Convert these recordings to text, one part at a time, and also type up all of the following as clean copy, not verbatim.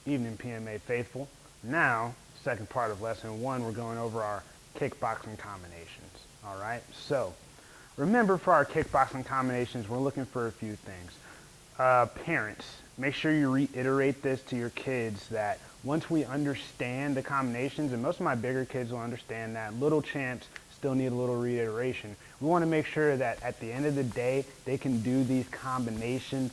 Evening PMA faithful. Now, second part of lesson 1, we're going over our kickboxing combinations. All right, so remember, for our kickboxing combinations, we're looking for a few things. Parents, make sure you reiterate this to your kids that once we understand the combinations, and most of my bigger kids will understand that, little champs still need a little reiteration. We want to make sure that at the end of the day, they can do these combinations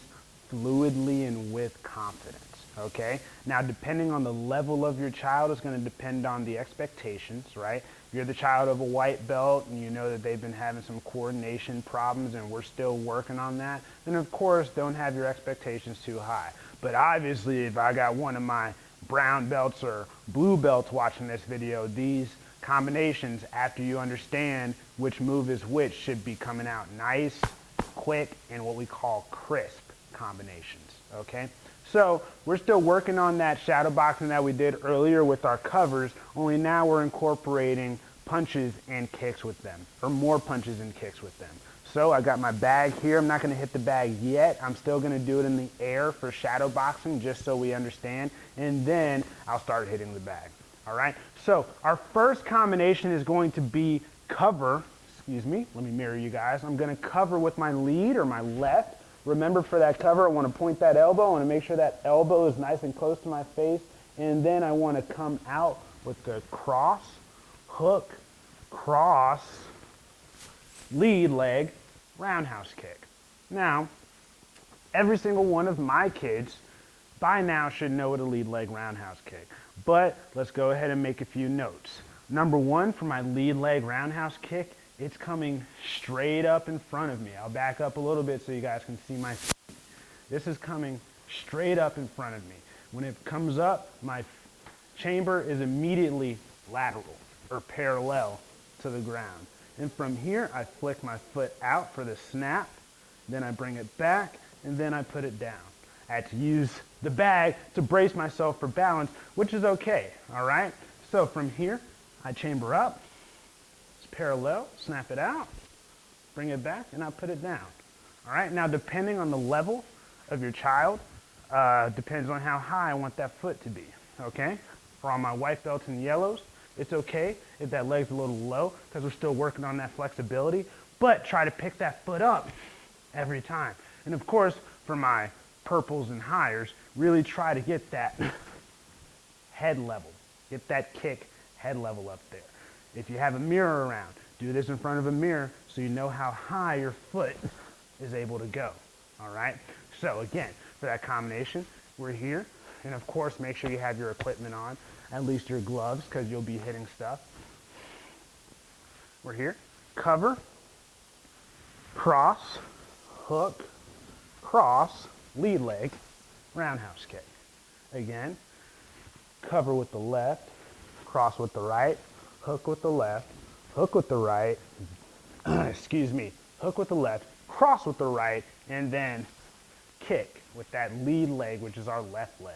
fluidly and with confidence. Okay? Now, depending on the level of your child, is going to depend on the expectations, right? If you're the child of a white belt and you know that they've been having some coordination problems and we're still working on that, then of course don't have your expectations too high. But obviously, if I got one of my brown belts or blue belts watching this video, these combinations, after you understand which move is which, should be coming out nice, quick, and what we call crisp combinations. Okay? So we're still working on that shadow boxing that we did earlier with our covers, only now we're incorporating punches and kicks with them, or more punches and kicks with them. So I got my bag here. I'm not going to hit the bag yet. I'm still going to do it in the air for shadow boxing, just so we understand, and then I'll start hitting the bag. All right? So our first combination is going to be cover. Excuse me. Let me mirror you guys. I'm going to cover with my lead, or my left. Remember, for that cover, I want to point that elbow. I want to make sure that elbow is nice and close to my face. And then I want to come out with the cross, hook, cross, lead leg, roundhouse kick. Now, every single one of my kids by now should know what a lead leg roundhouse kick. But let's go ahead and make a few notes. Number 1, for my lead leg roundhouse kick, it's coming straight up in front of me. I'll back up a little bit so you guys can see my feet. This is coming straight up in front of me. When it comes up, my chamber is immediately lateral or parallel to the ground. And from here, I flick my foot out for the snap, then I bring it back, and then I put it down. I had to use the bag to brace myself for balance, which is okay, all right? So from here, I chamber up, parallel, snap it out, bring it back, and I put it down. All right, now depending on the level of your child, depends on how high I want that foot to be, okay? For all my white belts and yellows, it's okay if that leg's a little low because we're still working on that flexibility, but try to pick that foot up every time. And of course, for my purples and higher, really try to get that head level, get that kick head level up there. If you have a mirror around, do this in front of a mirror so you know how high your foot is able to go, all right? So again, for that combination, we're here. And of course, make sure you have your equipment on, at least your gloves, because you'll be hitting stuff. We're here. Cover, cross, hook, cross, lead leg, roundhouse kick. Again, cover with the left, cross with the right, hook with the left, hook with the right, excuse me, hook with the left, cross with the right, and then kick with that lead leg, which is our left leg.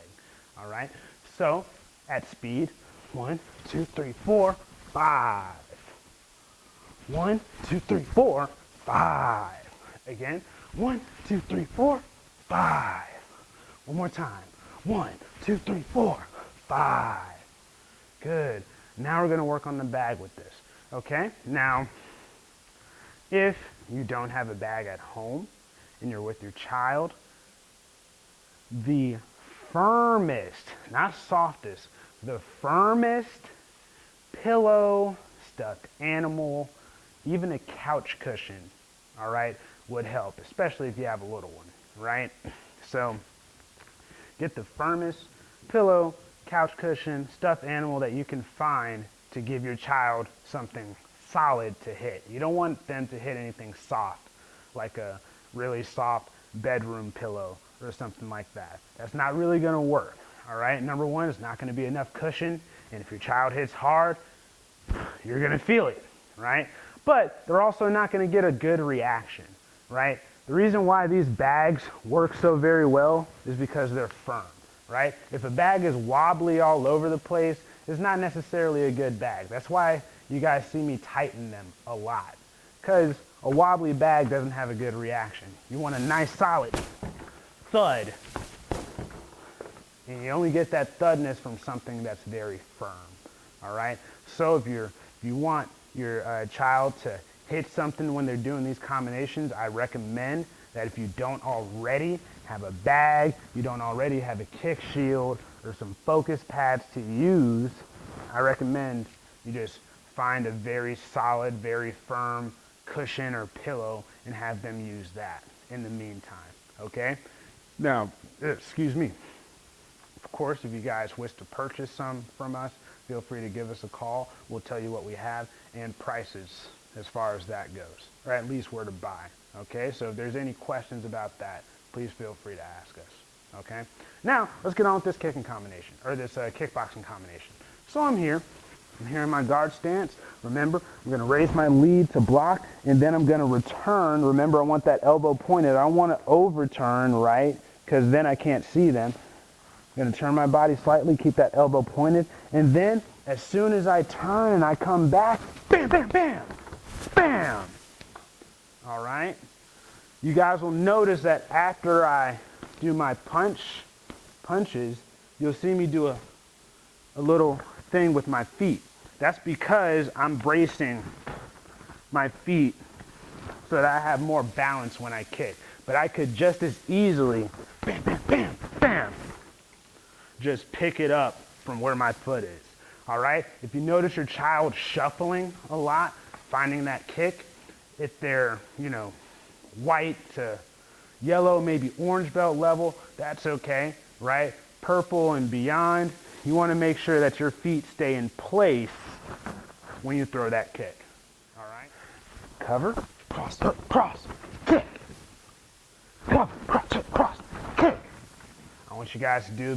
All right? So, at speed, 1, 2, 3, 4, 5. 1, 2, 3, 4, 5. Again, 1, 2, 3, 4, 5. One more time. 1, 2, 3, 4, 5. Good. Now we're going to work on the bag with this, okay? Now, if you don't have a bag at home and you're with your child, the firmest, not softest, the firmest pillow, stuffed animal, even a couch cushion, all right, would help, especially if you have a little one, right? So get the firmest pillow, couch cushion, stuffed animal that you can find to give your child something solid to hit. You don't want them to hit anything soft, like a really soft bedroom pillow or something like that. That's not really going to work, all right? Number 1, it's not going to be enough cushion, and if your child hits hard, you're going to feel it, right? But they're also not going to get a good reaction, right? The reason why these bags work so very well is because they're firm. Right? If a bag is wobbly all over the place, it's not necessarily a good bag. That's why you guys see me tighten them a lot, because a wobbly bag doesn't have a good reaction. You want a nice solid thud And you only get that thudness from something that's very firm. All right? So if you want your child to hit something when they're doing these combinations, I recommend that if you don't already have a bag, you don't already have a kick shield or some focus pads to use, I recommend you just find a very solid, very firm cushion or pillow and have them use that in the meantime, okay? Now, excuse me. Of course, if you guys wish to purchase some from us, feel free to give us a call. We'll tell you what we have and prices as far as that goes, or at least where to buy, okay? So if there's any questions about that, please feel free to ask us, okay? Now, let's get on with this kicking combination, or this kickboxing combination. So I'm here in my guard stance. Remember, I'm gonna raise my lead to block, and then I'm gonna return. Remember, I want that elbow pointed. I don't wanna overturn, right? Because then I can't see them. I'm gonna turn my body slightly, keep that elbow pointed, and then as soon as I turn and I come back, bam, bam, bam, bam. All right? You guys will notice that after I do my punches, you'll see me do a little thing with my feet. That's because I'm bracing my feet so that I have more balance when I kick. But I could just as easily, bam, bam, bam, bam, just pick it up from where my foot is. All right? If you notice your child shuffling a lot, finding that kick, if they're, white to yellow, maybe orange belt level, that's okay, right? Purple and beyond, you want to make sure that your feet stay in place when you throw that kick. All right? Cover, cross, kick. Cover, cross, kick. I want you guys to do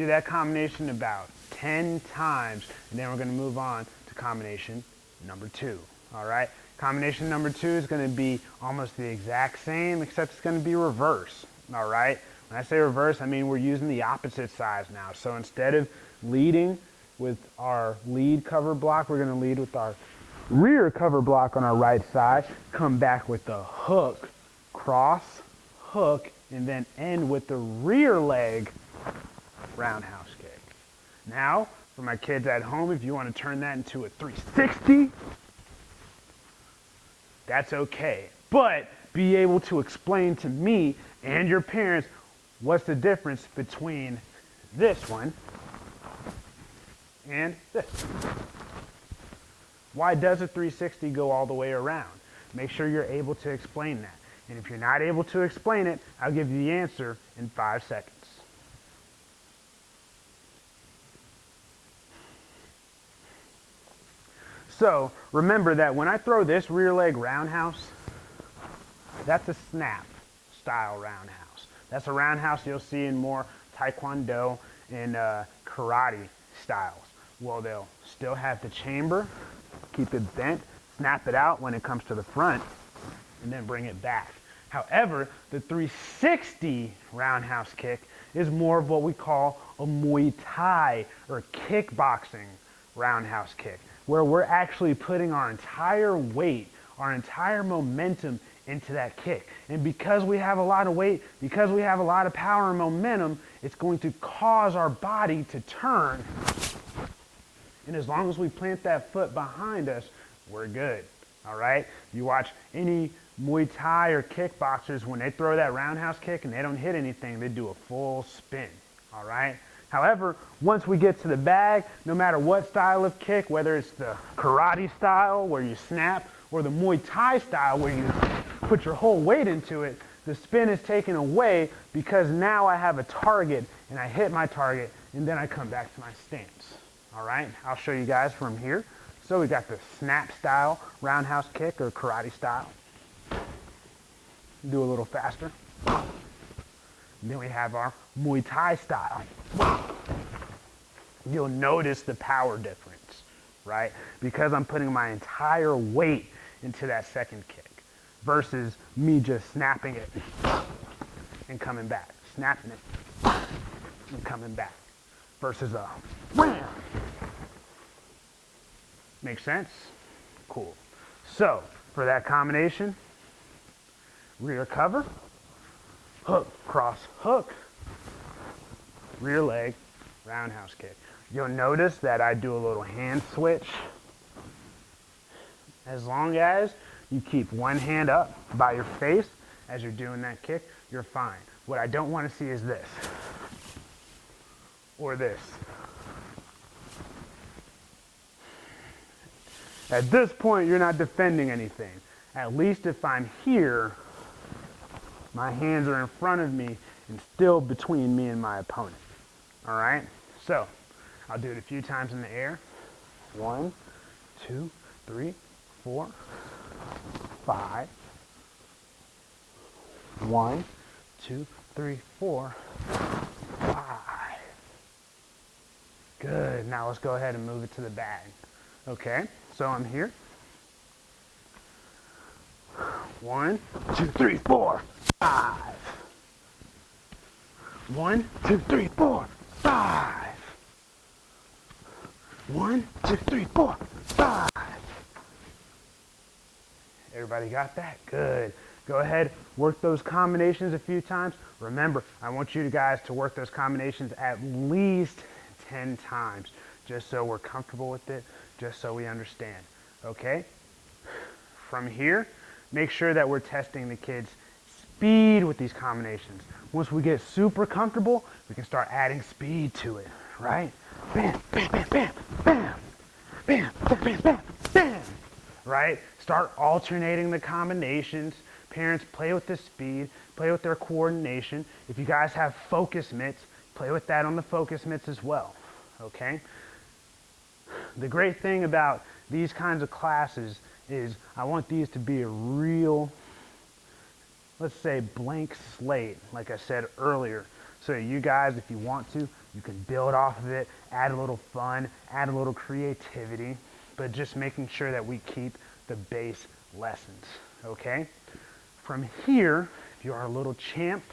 that combination about 10 times, and then we're going to move on to combination number 2. All right? Combination number 2 is going to be almost the exact same, except it's going to be reverse. All right? When I say reverse, I mean we're using the opposite sides now. So instead of leading with our lead cover block, we're going to lead with our rear cover block on our right side, come back with the hook, cross, hook, and then end with the rear leg roundhouse kick. Now, for my kids at home, if you want to turn that into a 360, that's okay. But be able to explain to me and your parents what's the difference between this one and this. Why does a 360 go all the way around? Make sure you're able to explain that. And if you're not able to explain it, I'll give you the answer in 5 seconds. So remember that when I throw this rear leg roundhouse, that's a snap style roundhouse. That's a roundhouse you'll see in more taekwondo and karate styles. Well, they'll still have the chamber, keep it bent, snap it out when it comes to the front, and then bring it back. However, the 360 roundhouse kick is more of what we call a Muay Thai or kickboxing roundhouse kick, where we're actually putting our entire weight, our entire momentum into that kick. And because we have a lot of weight, because we have a lot of power and momentum, it's going to cause our body to turn. And as long as we plant that foot behind us, we're good, all right? You watch any Muay Thai or kickboxers, when they throw that roundhouse kick and they don't hit anything, they do a full spin, all right? However, once we get to the bag, no matter what style of kick, whether it's the karate style where you snap or the Muay Thai style where you put your whole weight into it, the spin is taken away because now I have a target and I hit my target and then I come back to my stance. All right, I'll show you guys from here. So we got the snap style roundhouse kick or karate style. Do a little faster. And then we have our Muay Thai style. You'll notice the power difference, right? Because I'm putting my entire weight into that second kick versus me just snapping it and coming back. Snapping it and coming back versus a wham. Make sense? Cool. So for that combination, rear cover, hook, cross, hook, rear leg, roundhouse kick. You'll notice that I do a little hand switch. As long as you keep one hand up by your face as you're doing that kick, you're fine. What I don't want to see is this or this. At this point, you're not defending anything. At least if I'm here, my hands are in front of me and still between me and my opponent. All right? So, I'll do it a few times in the air. 1, 2, 3, 4, 5. 1, 2, 3, 4, 5. Good. Now let's go ahead and move it to the bag. Okay, so I'm here. 1, 2, 3, 4, 5. 1, 2, 3, 4, 5. 1, 2, 3, 4, 5. Everybody got that? Good. Go ahead, work those combinations a few times. Remember, I want you guys to work those combinations at least 10 times, just so we're comfortable with it, just so we understand, okay? From here, make sure that we're testing the kids' speed with these combinations. Once we get super comfortable, we can start adding speed to it, right? Bam, bam, bam, bam, bam, bam, bam, bam, bam, bam, right? Start alternating the combinations. Parents, play with the speed, play with their coordination. If you guys have focus mitts, play with that on the focus mitts as well, okay? The great thing about these kinds of classes is I want these to be a real, let's say, blank slate, like I said earlier. So you guys, if you want to, you can build off of it, add a little fun, add a little creativity, but just making sure that we keep the base lessons, okay? From here, if you are a little champ,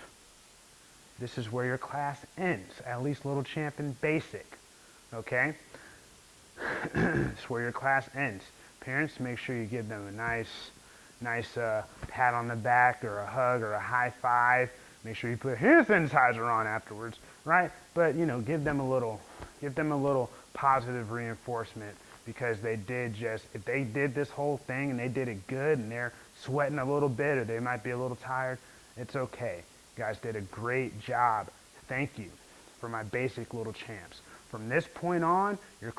this is where your class ends, at least little champ in basic, okay? It's where your class ends. Parents, make sure you give them a nice pat on the back or a hug or a high five. Make sure you put hand sanitizer on afterwards, right? But you know, give them a little positive reinforcement, because if they did this whole thing and they did it good and they're sweating a little bit or they might be a little tired, it's okay. You guys did a great job. Thank you for my basic little champs. From this point on, your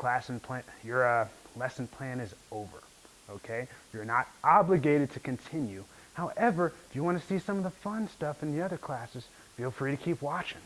lesson plan is over, okay? You're not obligated to continue. However, if you want to see some of the fun stuff in the other classes, feel free to keep watching.